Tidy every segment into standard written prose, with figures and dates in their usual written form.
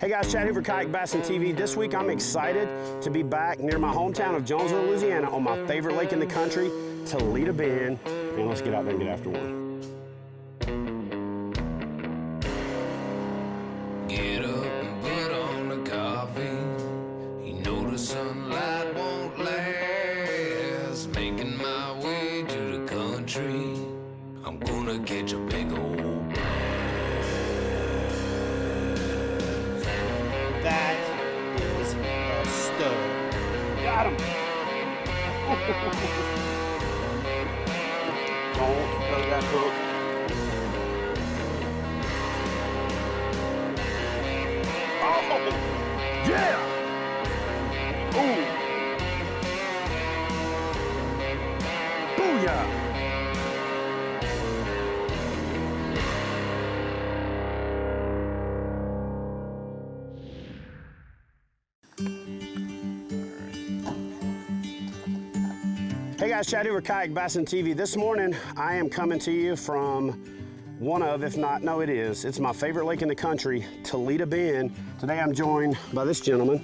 Hey guys, Chad here for Kayak Bassing TV. This week I'm excited to be back near my hometown of Jonesville, Louisiana on my favorite lake in the country, Toledo Bend. And let's get out there and get after one. Get up and put on the coffee. You know the sunlight won't last. Making my way to the country. I'm gonna catch a big old bass. That is a stud. Got him. Don't throw that hook. Oh, yeah! Ooh. Booyah! Hey guys, Chad here with Kayak Bassing TV. This morning, I am coming to you from one of, if not, no it is, it's my favorite lake in the country, Toledo Bend. Today I'm joined by this gentleman,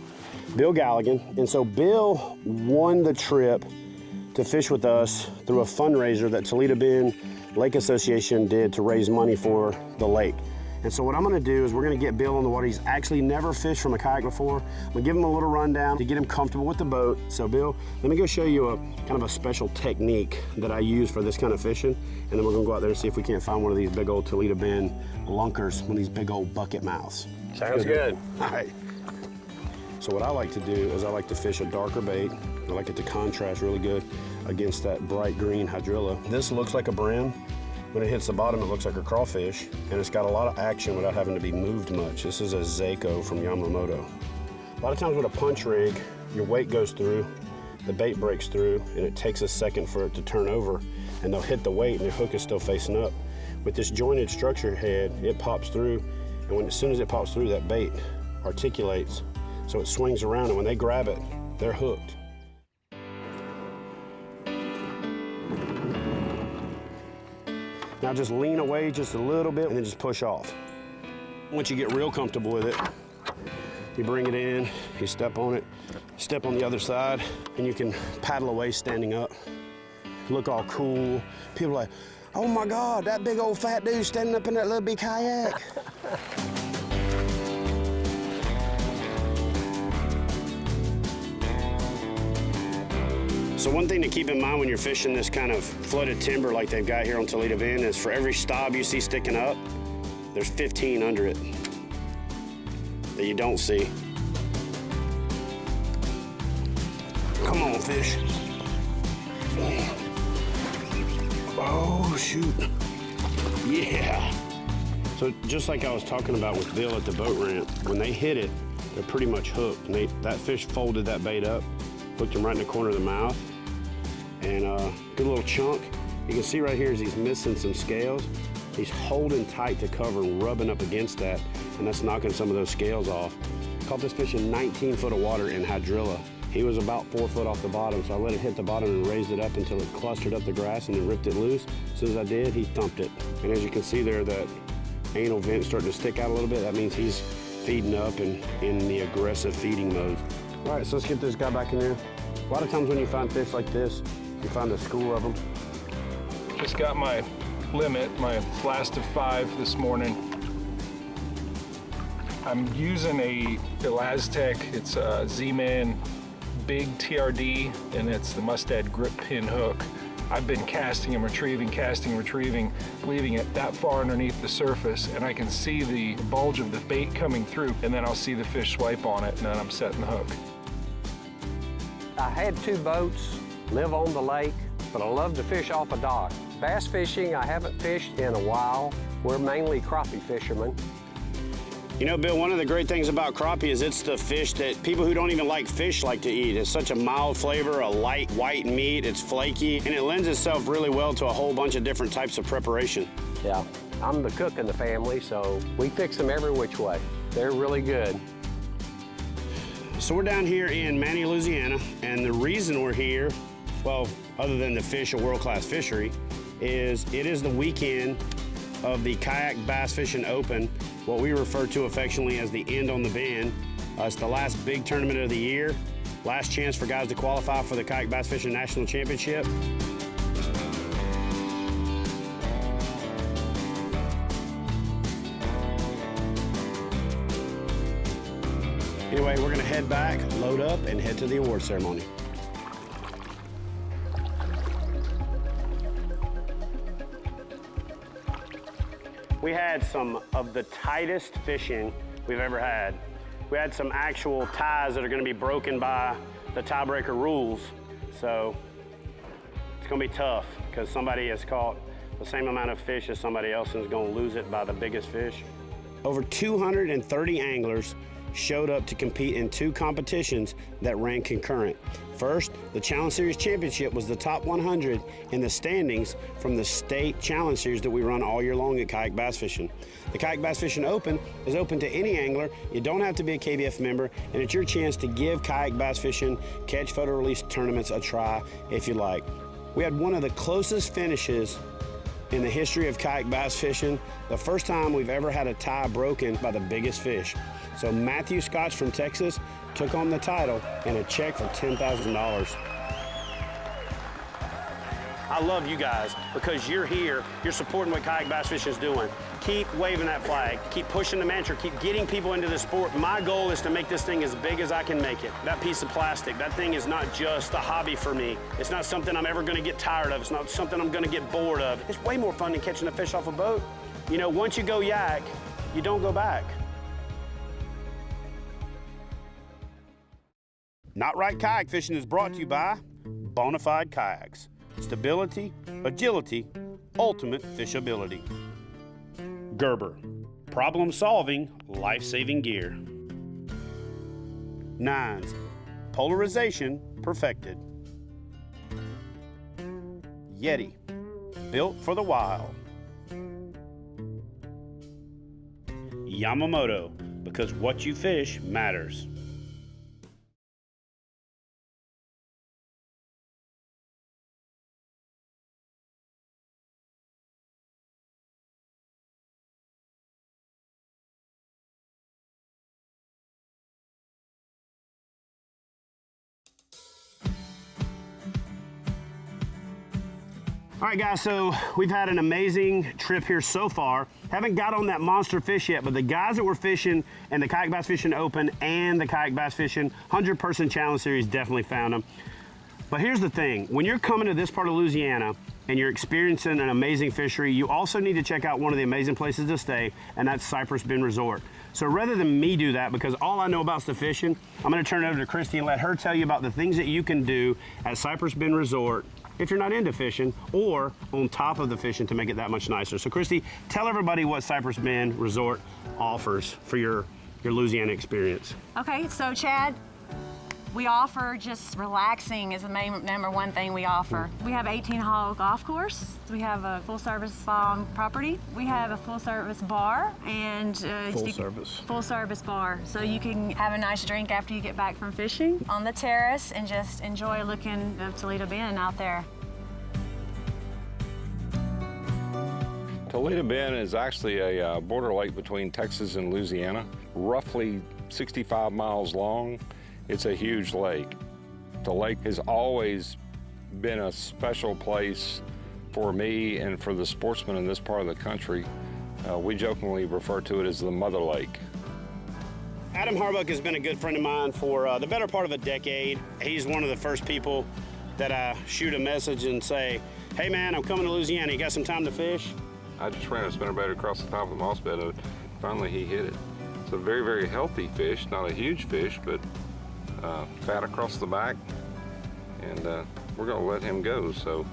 Bill Galligan. And so Bill won the trip to fish with us through a fundraiser that Toledo Bend Lake Association did to raise money for the lake. And so what I'm gonna do is we're gonna get Bill on the water. He's actually never fished from a kayak before. I'm gonna give him a little rundown to get him comfortable with the boat. So Bill, let me go show you a kind of a special technique that I use for this kind of fishing. And then we're gonna go out there and see if we can't find one of these big old Toledo Bend lunkers, one of these big old bucket mouths. Sounds good. All right. So what I like to do is I like to fish a darker bait. I like it to contrast really good against that bright green hydrilla. This looks like a brim. When it hits the bottom, it looks like a crawfish, and it's got a lot of action without having to be moved much. This is a Zako from Yamamoto. A lot of times with a punch rig, your weight goes through, the bait breaks through, and it takes a second for it to turn over, and they'll hit the weight, and your hook is still facing up. With this jointed structure head, it pops through, and as soon as it pops through, that bait articulates, so it swings around, and when they grab it, they're hooked. Now just lean away just a little bit and then just push off. Once you get real comfortable with it, you bring it in, you step on it, step on the other side, and you can paddle away standing up. Look all cool. People are like, oh my God, that big old fat dude standing up in that little big kayak. So one thing to keep in mind when you're fishing this kind of flooded timber like they've got here on Toledo Bend is for every stob you see sticking up, there's 15 under it that you don't see. Come on, fish. Oh, shoot. Yeah. So just like I was talking about with Bill at the boat ramp, when they hit it, they're pretty much hooked. And that fish folded that bait up, hooked him right in the corner of the mouth. And good little chunk. You can see right here is he's missing some scales. He's holding tight to cover and rubbing up against that, and that's knocking some of those scales off. Caught this fish in 19 foot of water in hydrilla. He was about 4 foot off the bottom, so I let it hit the bottom and raised it up until it clustered up the grass and then ripped it loose. As soon as I did, he thumped it. And as you can see there, that anal vent starting to stick out a little bit. That means he's feeding up and in the aggressive feeding mode. All right, so let's get this guy back in there. A lot of times when you find fish like this, you find a school of them. Just got my limit, my last of 5 this morning. I'm using a Elastec. It's a Z-Man big TRD, and it's the Mustad grip pin hook. I've been casting and retrieving, leaving it that far underneath the surface, and I can see the bulge of the bait coming through, and then I'll see the fish swipe on it, and then I'm setting the hook. I had 2 boats, live on the lake, but I love to fish off a dock. Bass fishing, I haven't fished in a while. We're mainly crappie fishermen. You know, Bill, one of the great things about crappie is it's the fish that people who don't even like fish like to eat. It's such a mild flavor, a light white meat, it's flaky, and it lends itself really well to a whole bunch of different types of preparation. Yeah, I'm the cook in the family, so we fix them every which way. They're really good. So we're down here in Manny, Louisiana, and the reason we're here, well, other than to fish a world-class fishery, is it is the weekend of the Kayak Bass Fishing Open what we refer to affectionately as the end on the bend. It's the last big tournament of the year. Last chance for guys to qualify for the Kayak Bass Fishing National Championship. Anyway, we're gonna head back, load up, and head to the award ceremony. We had some of the tightest fishing we've ever had. We had some actual ties that are gonna be broken by the tiebreaker rules. So it's gonna be tough because somebody has caught the same amount of fish as somebody else and is gonna lose it by the biggest fish. Over 230 anglers showed up to compete in 2 competitions that ran concurrent. First, the Challenge Series Championship was the top 100 in the standings from the state challenge series that we run all year long at Kayak Bass Fishing. The Kayak Bass Fishing Open is open to any angler. You don't have to be a KBF member, and it's your chance to give Kayak Bass Fishing catch, photo, release tournaments a try if you like. We had one of the closest finishes in the history of Kayak Bass Fishing, the first time we've ever had a tie broken by the biggest fish. So Matthew Scotch from Texas took on the title and a check for $10,000. I love you guys because you're here, you're supporting what Kayak Bass Fishing is doing. Keep waving that flag, keep pushing the mantra, keep getting people into the sport. My goal is to make this thing as big as I can make it. That piece of plastic, that thing is not just a hobby for me. It's not something I'm ever gonna get tired of. It's not something I'm gonna get bored of. It's way more fun than catching a fish off a boat. You know, once you go yak, you don't go back. Not Right Kayak Fishing is brought to you by Bonafide Kayaks. Stability, agility, ultimate fishability. Gerber, problem-solving, life-saving gear. Nines, polarization perfected. Yeti, built for the wild. Yamamoto, because what you fish matters. All right, guys, so we've had an amazing trip here so far. Haven't got on that monster fish yet, but the guys that were fishing in the Kayak Bass Fishing Open and the Kayak Bass Fishing 100-person challenge series definitely found them. But here's the thing, when you're coming to this part of Louisiana and you're experiencing an amazing fishery, you also need to check out one of the amazing places to stay, and that's Cypress Bend Resort. So rather than me do that, because all I know about is the fishing, I'm gonna turn it over to Christy and let her tell you about the things that you can do at Cypress Bend Resort if you're not into fishing, or on top of the fishing to make it that much nicer. So Christy, tell everybody what Cypress Bend Resort offers for your Louisiana experience. Okay, so Chad, we offer just relaxing is the number one thing we offer. We have 18-hole golf course. We have a full-service spa on property. We have a full-service bar and full-service bar. So you can have a nice drink after you get back from fishing on the terrace and just enjoy looking at Toledo Bend out there. Toledo Bend is actually a border lake between Texas and Louisiana, roughly 65 miles long. It's a huge lake. The lake has always been a special place for me and for the sportsmen in this part of the country. We jokingly refer to it as the Mother Lake. Adam Harbuck has been a good friend of mine for the better part of a decade. He's one of the first people that I shoot a message and say, hey man, I'm coming to Louisiana, you got some time to fish? I just ran a spinnerbait across the top of the moss bed and finally he hit it. It's a very, very healthy fish, not a huge fish, but fat across the back, and we're gonna let him go so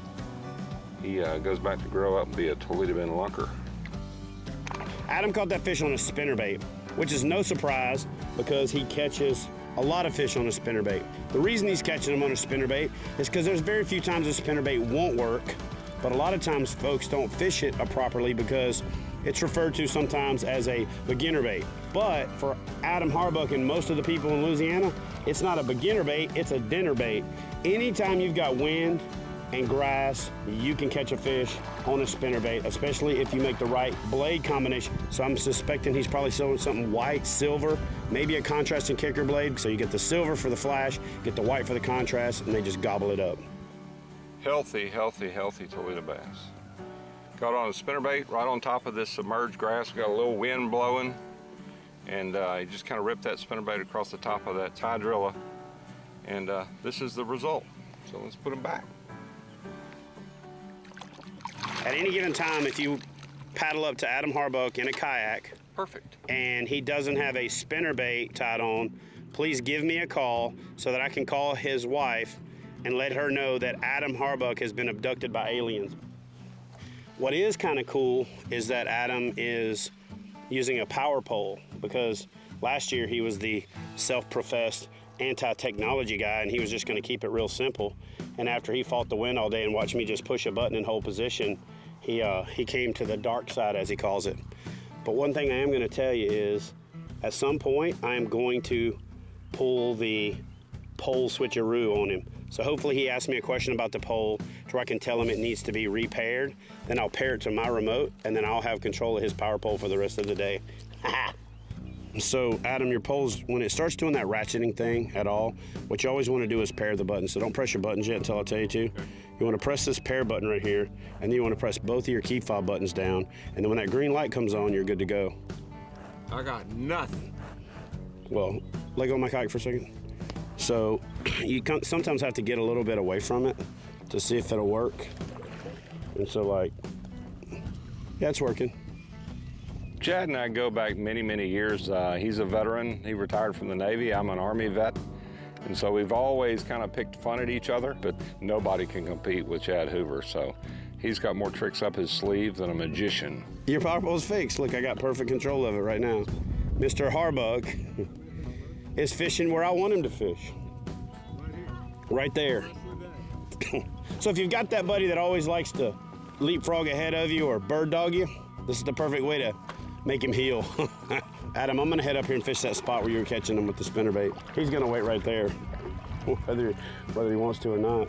he goes back to grow up and be a Toledo Bend lunker. Adam caught that fish on a spinnerbait, which is no surprise because he catches a lot of fish on a spinnerbait. The reason he's catching them on a spinnerbait is because there's very few times a spinnerbait won't work, but a lot of times folks don't fish it properly because it's referred to sometimes as a beginner bait. But for Adam Harbuck and most of the people in Louisiana, it's not a beginner bait, it's a dinner bait. Anytime you've got wind and grass, you can catch a fish on a spinnerbait, especially if you make the right blade combination. So I'm suspecting he's probably selling something white, silver, maybe a contrasting kicker blade. So you get the silver for the flash, get the white for the contrast, and they just gobble it up. Healthy, healthy, healthy Toledo bass. Caught on a spinnerbait right on top of this submerged grass. We got a little wind blowing, and he just kind of ripped that spinnerbait across the top of that hydrilla. And this is the result. So let's put him back. At any given time, if you paddle up to Adam Harbuck in a kayak, Perfect. and he doesn't have a spinnerbait tied on, please give me a call so that I can call his wife and let her know that Adam Harbuck has been abducted by aliens. What is kind of cool is that Adam is using a power pole, because last year he was the self-professed anti-technology guy, and he was just going to keep it real simple. And after he fought the wind all day and watched me just push a button and hold position, he came to the dark side, as he calls it. But one thing I am going to tell you is, at some point, I am going to pull the pole switcheroo on him. So hopefully he asks me a question about the pole so I can tell him it needs to be repaired. Then I'll pair it to my remote, and then I'll have control of his power pole for the rest of the day. So Adam, your poles, when it starts doing that ratcheting thing at all, what you always want to do is pair the buttons. So don't press your buttons yet until I tell you to. You want to press this pair button right here, and then you want to press both of your key fob buttons down. And then when that green light comes on, you're good to go. I got nothing. Well, let go of my kayak for a second. So you sometimes have to get a little bit away from it to see if it'll work. And so like, yeah, it's working. Chad and I go back many, many years. He's a veteran. He retired from the Navy. I'm an Army vet. And so we've always kind of picked fun at each other, but nobody can compete with Chad Hoover. So he's got more tricks up his sleeve than a magician. Your power pole's fixed. Look, I got perfect control of it right now. Mr. Harbuck is fishing where I want him to fish. Right there. So if you've got that buddy that always likes to leapfrog ahead of you or bird dog you, this is the perfect way to make him heel. Adam, I'm gonna head up here and fish that spot where you were catching him with the spinnerbait. He's gonna wait right there, whether he wants to or not.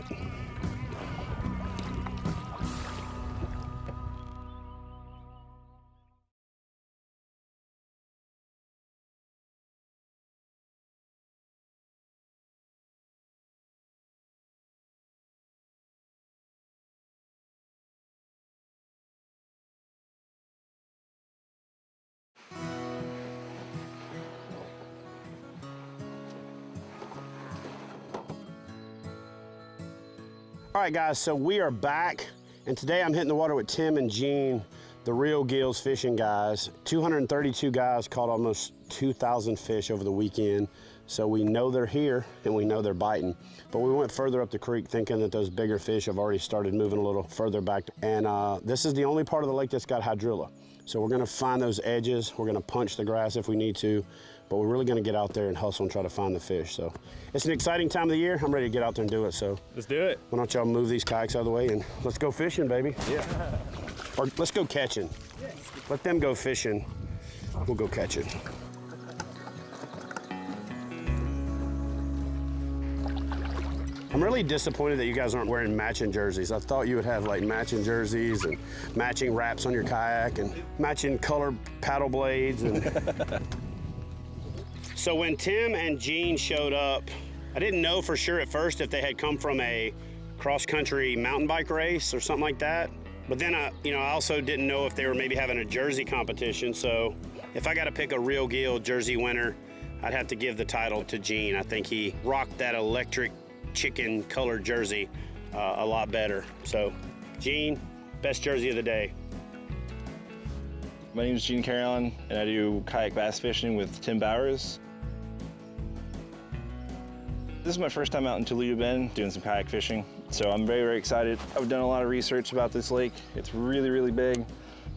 All right, guys, so we are back, and today I'm hitting the water with Tim and Gene, the Real Gills fishing guys. 232 guys caught almost 2,000 fish over the weekend, so we know they're here and we know they're biting. But we went further up the creek thinking that those bigger fish have already started moving a little further back. And this is the only part of the lake that's got hydrilla. So we're gonna find those edges, we're gonna punch the grass if we need to, but we're really gonna get out there and hustle and try to find the fish. So it's an exciting time of the year. I'm ready to get out there and do it. So Let's do it. why don't y'all move these kayaks out of the way and let's go fishing, baby. Yeah. Or let's go catching. Let them go fishing. We'll go catching. I'm really disappointed that you guys aren't wearing matching jerseys. I thought you would have like matching jerseys and matching wraps on your kayak and matching colored paddle blades. And so when Tim and Gene showed up, I didn't know for sure at first if they had come from a cross-country mountain bike race or something like that. But then I also didn't know if they were maybe having a jersey competition. So if I got to pick a Real Gill jersey winner, I'd have to give the title to Gene. I think he rocked that electric chicken colored jersey a lot better. So Gene, best jersey of the day. My name is Gene Carolyn, and I do kayak bass fishing with Tim Bowers. This is my first time out in Toledo Bend doing some kayak fishing, so I'm very, very excited. I've done a lot of research about this lake. It's really, really big,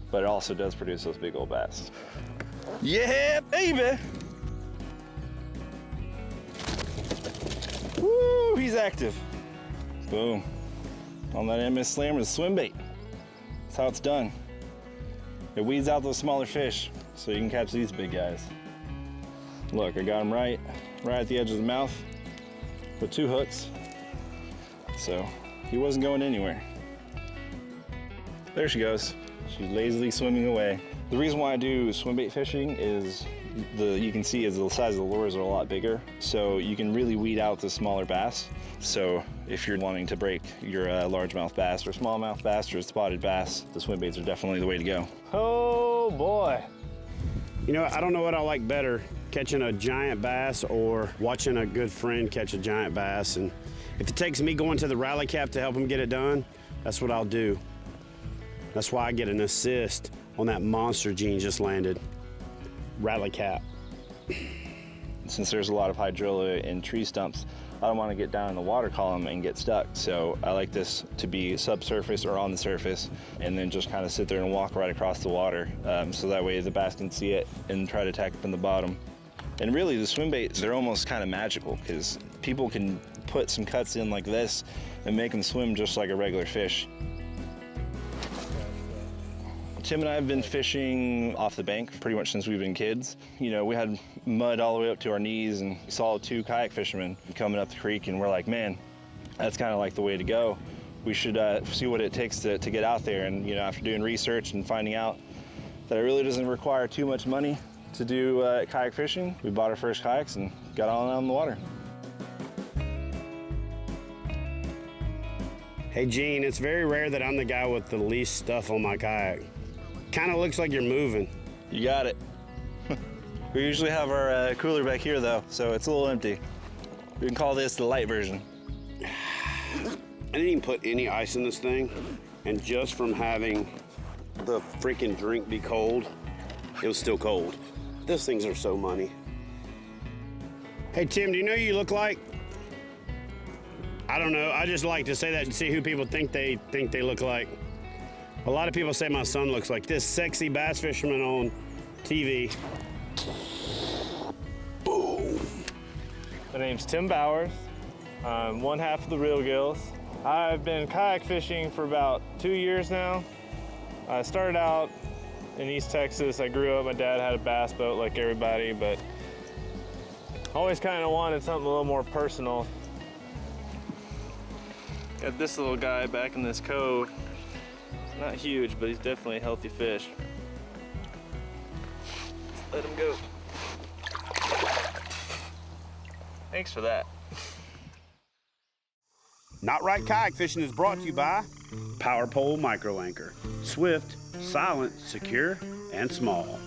but it also does produce those big old bass. Yeah, baby! Woo, he's active. Boom. On that MS Slammer, the swim bait. That's how it's done. It weeds out those smaller fish so you can catch these big guys. Look, I got him right at the edge of the mouth with 2 hooks. So He wasn't going anywhere. There she goes. She's lazily swimming away. The reason why I do swim bait fishing is you can see as the size of the lures are a lot bigger, so you can really weed out the smaller bass. So if you're wanting to break your largemouth bass or smallmouth bass or spotted bass, the swim baits are definitely the way to go. Oh boy. You know, I don't know what I like better, catching a giant bass or watching a good friend catch a giant bass. And if it takes me going to the rally cap to help him get it done, that's what I'll do. That's why I get an assist on that monster Gene just landed. Rally cap. Since there's a lot of hydrilla in tree stumps, I don't want to get down in the water column and get stuck. So I like this to be subsurface or on the surface, and then just kind of sit there and walk right across the water. So that way the bass can see it and try to attack it from the bottom. And really the swim baits, they're almost kind of magical because people can put some cuts in like this and make them swim just like a regular fish. Tim and I have been fishing off the bank pretty much since we've been kids. You know, we had mud all the way up to our knees, and we saw 2 kayak fishermen coming up the creek, and we're like, man, that's kind of like the way to go. We should see what it takes to get out there. And, you know, after doing research and finding out that it really doesn't require too much money to do kayak fishing, we bought our first kayaks and got on the water. Hey Gene, it's very rare that I'm the guy with the least stuff on my kayak. Kind of looks like you're moving. You got it. We usually have our cooler back here though, so it's a little empty. We can call this the light version. I didn't even put any ice in this thing, and just from having the freaking drink be cold, it was still cold. Those things are so money. Hey Tim, do you know who you look like? I don't know, I just like to say that and see who people think they look like. A lot of people say my son looks like this sexy bass fisherman on TV. Boom. My name's Tim Bowers. I'm one half of the Real Gills. I've been kayak fishing for about 2 years now. I started out in East Texas. I grew up, my dad had a bass boat like everybody, but always kind of wanted something a little more personal. Got this little guy back in this cove. Not huge, but he's definitely a healthy fish. Let's let him go. Thanks for that. Not Right Kayak Fishing is brought to you by Power Pole Micro Anchor. Swift, silent, secure, and small.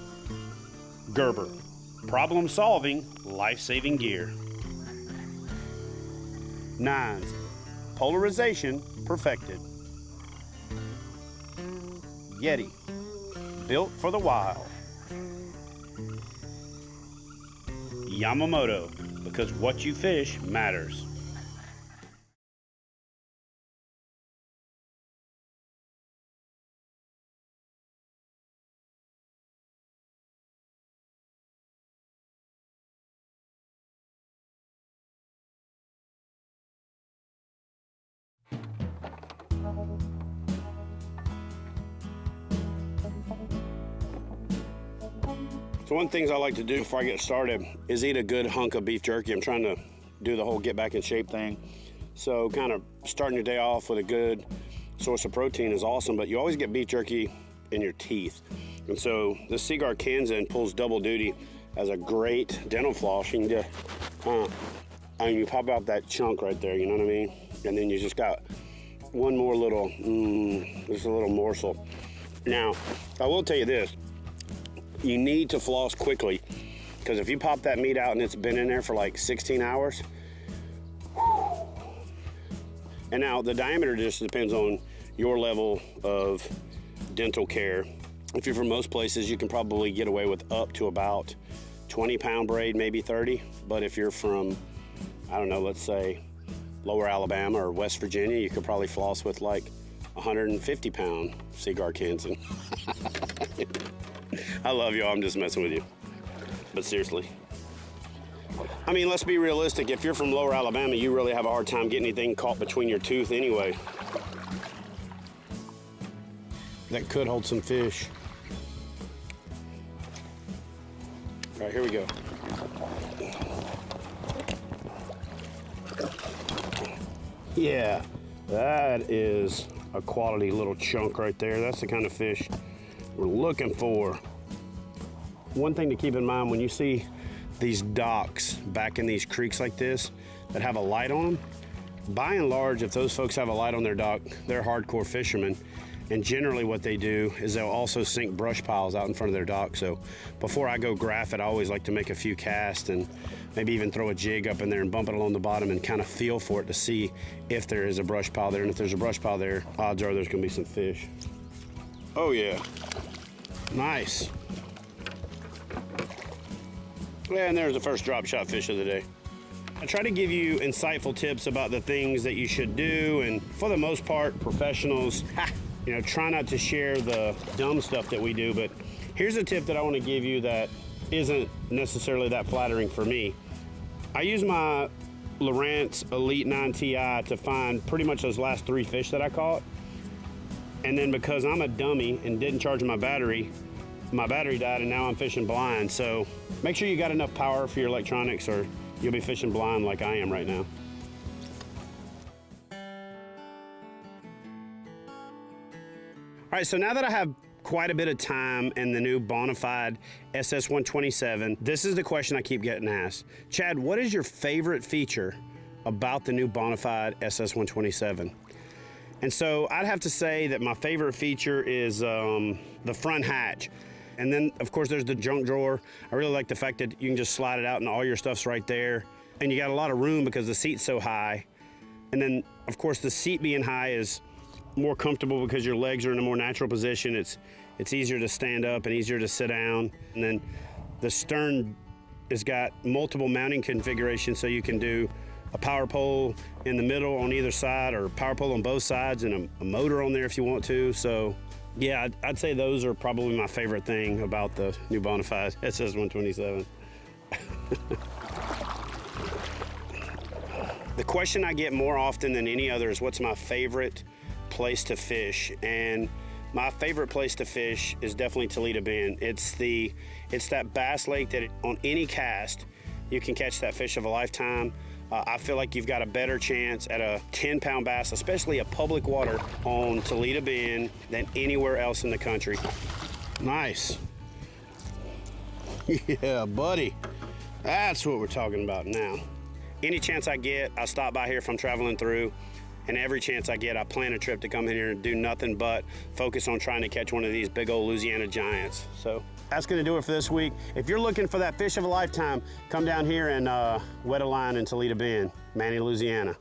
Gerber. Problem solving, life-saving gear. Nines. Polarization perfected. Yeti, built for the wild. Yamamoto, because what you fish matters. So one of the things I like to do before I get started is eat a good hunk of beef jerky. I'm trying to do the whole get back in shape thing. So kind of starting your day off with a good source of protein is awesome, but you always get beef jerky in your teeth. And so the Seaguar Kanzen pulls double duty as a great dental floss. You can just, and you pop out that chunk right there, you know what I mean? And then you just got one more little, just a little morsel. Now, I will tell you this. You need to floss quickly, because if you pop that meat out and it's been in there for like 16 hours, whew. And now the diameter just depends on your level of dental care. If you're from most places, you can probably get away with up to about 20-pound braid, maybe 30. But if you're from, I don't know, let's say lower Alabama or West Virginia, you could probably floss with like 150-pound Seaguar Kanzen. I love y'all, I'm just messing with you. But seriously. I mean, let's be realistic. If you're from lower Alabama, you really have a hard time getting anything caught between your tooth anyway. That could hold some fish. All right, here we go. Yeah, That is a quality little chunk right there. That's the kind of fish we're looking for. One thing to keep in mind when you see these docks back in these creeks like this that have a light on them, by and large, if those folks have a light on their dock, they're hardcore fishermen. And generally what they do is they'll also sink brush piles out in front of their dock. So before I go graph it, I always like to make a few casts and maybe even throw a jig up in there and bump it along the bottom and kind of feel for it to see if there is a brush pile there. And if there's a brush pile there, odds are there's gonna be some fish. Oh yeah, nice. And there's the first drop shot fish of the day. I try to give you insightful tips about the things that you should do, and for the most part, professionals, you know, try not to share the dumb stuff that we do, but here's a tip that I want to give you that isn't necessarily that flattering for me. I use my Lowrance Elite 9 TI to find pretty much those last 3 fish that I caught, and then because I'm a dummy and didn't charge my battery died and now I'm fishing blind. So make sure you got enough power for your electronics or you'll be fishing blind like I am right now. All right, so now that I have quite a bit of time in the new Bonafide SS127, this is the question I keep getting asked. Chad, what is your favorite feature about the new Bonafide SS127? And so I'd have to say that my favorite feature is the front hatch. And then, of course, there's the junk drawer. I really like the fact that you can just slide it out and all your stuff's right there. And you got a lot of room because the seat's so high. And then, of course, the seat being high is more comfortable because your legs are in a more natural position. It's easier to stand up and easier to sit down. And then the stern has got multiple mounting configurations, so you can do a power pole in the middle on either side or power pole on both sides and a motor on there if you want to. So yeah, I'd say those are probably my favorite thing about the new Bonafide SS127. The question I get more often than any other is what's my favorite place to fish? And my favorite place to fish is definitely Toledo Bend. It's that bass lake that on any cast, you can catch that fish of a lifetime. I feel like you've got a better chance at a 10-pound bass, especially a public water on Toledo Bend, than anywhere else in the country. Nice. Yeah, buddy. That's what we're talking about now. Any chance I get, I stop by here if I'm traveling through, and every chance I get, I plan a trip to come in here and do nothing but focus on trying to catch one of these big old Louisiana giants. So that's gonna do it for this week. If you're looking for that fish of a lifetime, come down here and wet a line in Toledo Bend, Manny, Louisiana.